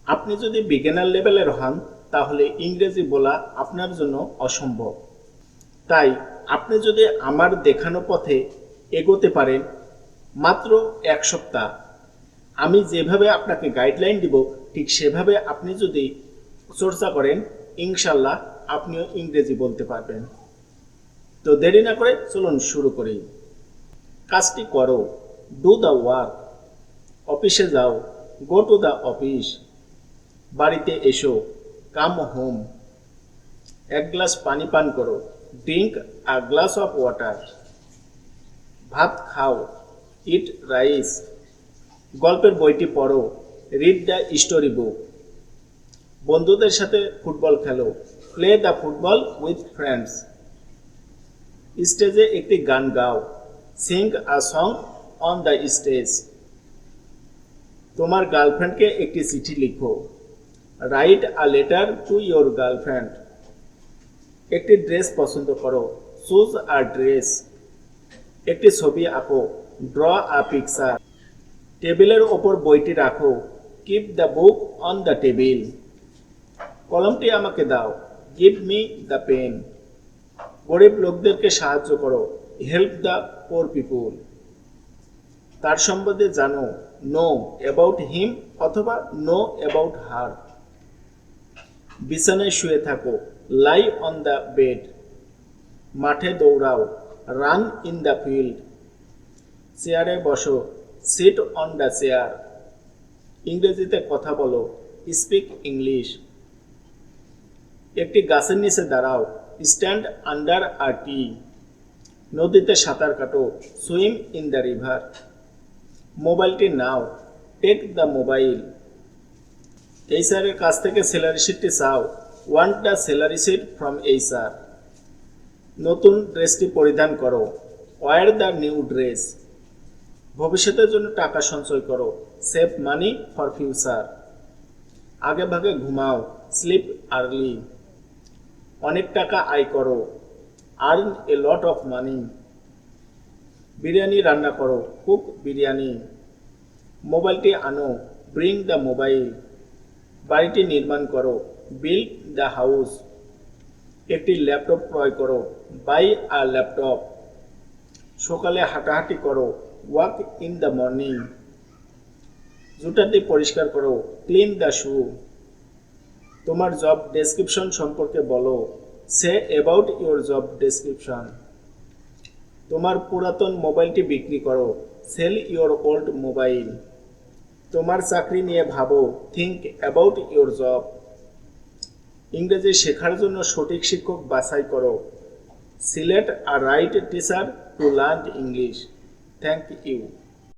আপনি যদি বিগিনার লেভেলের হন তাহলে ইংরেজি বলা আপনার জন্য অসম্ভব। তাই আপনি যদি আমার দেখানো পথে এগোতে পারেন মাত্র 1 সপ্তাহ, আমি যেভাবে আপনাকে গাইডলাইন দিব ঠিক সেভাবে আপনি যদি চর্চা করেন ইনশাল্লাহ আপনিও ইংরেজি বলতে পারবেন। তো দেরি না করে চলুন শুরু করি। কাজটি করো, ডু দ্য ওয়ার্ক। অফিসে যাও, গো টু দ্য অফিস। বাড়িতে এসো, কাম হোম। এক গ্লাস পানি পান করো, drink a glass of water. ভাত খাও, ইট রাইস। গল্পের বইটি পড়ো, রিড দ্য স্টোরি বুক। বন্ধুদের সাথে ফুটবল খেলো, play the football with friends. স্টেজে একটি গান গাও, Singh a song on the stage. তোমার গার্লফ্রেন্ডকে একটি চিঠি লিখো, write a letter to your girlfriend. একটি ড্রেস পছন্দ করো, চুজ আ ড্রেস। একটি ছবি আঁকো, ড্র আ পিকচার। টেবিলের ওপর বইটি রাখো, keep the book on the table. কলমটি আমাকে দাও, গিভ মি দ্য পেন। গরিব লোকদেরকে সাহায্য করো, হেল্প দ্য পোর পিপুল। তার সম্বন্ধে জানো, নো অ্যাবাউট হিম অথবা নো অ্যাবাউট হার। বিছানায় শুয়ে থাকো, লাই অন দ্য বেড। মাঠে দৌড়াও, রান ইন দ্য ফিল্ড। চেয়ারে বসো, সিট অন দ্য চেয়ার। ইংরেজিতে কথা বলো, স্পিক ইংলিশ। একটি গাছের নিচে দাঁড়াও, স্ট্যান্ড আন্ডার আ ট্রি। নদীতে সাঁতার কাটো, সুইম ইন দ্য রিভার। মোবাইলটি নাও, টেক দ্য মোবাইল। এইচআরের কাছ থেকে স্যালারি শিটটি চাও, want the salary sheet from HR. নতুন ড্রেসটি পরিধান করো, ওয়্যার দ্য নিউ ড্রেস। ভবিষ্যতের জন্য টাকা সঞ্চয় করো, সেভ মানি ফর ফিউচার। আগে ভাগে ঘুমাও, স্লিপ আর্লি। অনেক টাকা আয় করো, earn A lot of money. Biryani রান্না করো, কুক বিরিয়ানি। মোবাইলটি আনো, ব্রিং দ্য মোবাইল। বাড়িটি নির্মাণ করো, বিল্ড দ্য হাউস। একটি ল্যাপটপ ক্রয় করো, বাই আ ল্যাপটপ। সকালে হাঁটাহাঁটি করো, ওয়াক ইন দ্য মর্নিং। জুতাটি পরিষ্কার করো, ক্লিন দ্য শু। তোমার জব ডেসক্রিপশন সম্পর্কে বলো, say about your job description. তোমার পুরাতন মোবাইলটি বিক্রি করো, সেল ইউর ওল্ড মোবাইল। তোমার চাকরি নিয়ে ভাবো, থিঙ্ক অ্যাবাউট ইউর জব। ইংরেজি শেখার জন্য সঠিক শিক্ষক বাছাই করো, select a right teacher to learn English. Thank you.